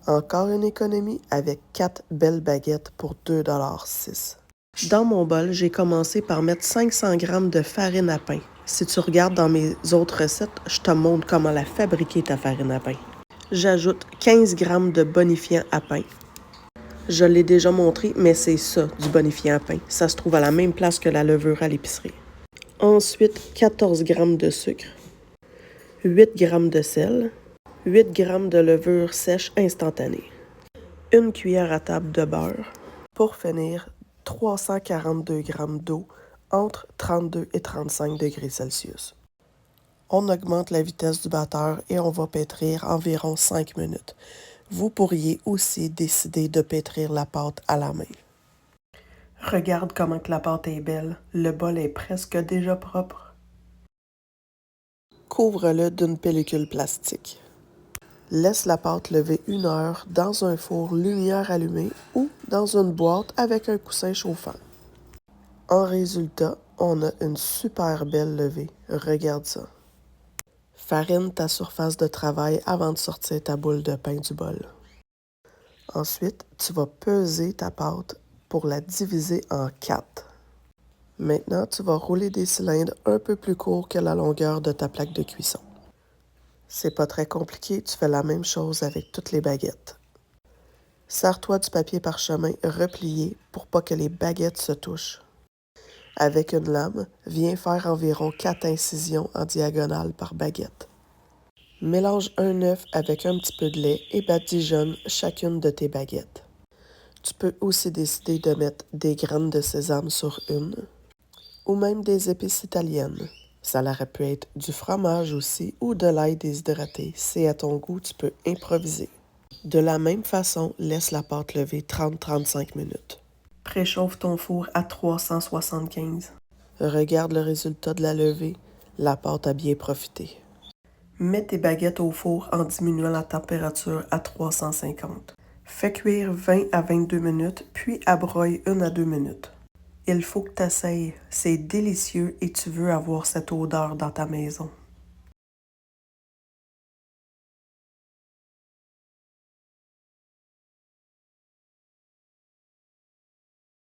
Encore une économie avec 4 belles baguettes pour 2,06 $. Dans mon bol, j'ai commencé par mettre 500 g de farine à pain. Si tu regardes dans mes autres recettes, je te montre comment la fabriquer ta farine à pain. J'ajoute 15 g de bonifiant à pain. Je l'ai déjà montré, mais c'est ça, du bonifiant à pain. Ça se trouve à la même place que la levure à l'épicerie. Ensuite, 14 g de sucre, 8 g de sel, 8 g de levure sèche instantanée, une cuillère à table de beurre. Pour finir, 342 g d'eau entre 32 et 35 degrés Celsius. On augmente la vitesse du batteur et on va pétrir environ 5 minutes. Vous pourriez aussi décider de pétrir la pâte à la main. Regarde comment que la pâte est belle. Le bol est presque déjà propre. Couvre-le d'une pellicule plastique. Laisse la pâte lever 1 heure dans un four lumière allumée ou dans une boîte avec un coussin chauffant. En résultat, on a une super belle levée. Regarde ça. Farine ta surface de travail avant de sortir ta boule de pain du bol. Ensuite, tu vas peser ta pâte pour la diviser en 4. Maintenant, tu vas rouler des cylindres un peu plus courts que la longueur de ta plaque de cuisson. C'est pas très compliqué, tu fais la même chose avec toutes les baguettes. Sers-toi du papier parchemin replié pour pas que les baguettes se touchent. Avec une lame, viens faire environ 4 incisions en diagonale par baguette. Mélange un œuf avec un petit peu de lait et badigeonne chacune de tes baguettes. Tu peux aussi décider de mettre des graines de sésame sur une, ou même des épices italiennes. Ça aurait pu être du fromage aussi ou de l'ail déshydraté. C'est à ton goût, tu peux improviser. De la même façon, laisse la pâte lever 30-35 minutes. Préchauffe ton four à 375. Regarde le résultat de la levée. La pâte a bien profité. Mets tes baguettes au four en diminuant la température à 350. Fais cuire 20 à 22 minutes, puis abroille 1 à 2 minutes. Il faut que tu essayes. C'est délicieux et tu veux avoir cette odeur dans ta maison.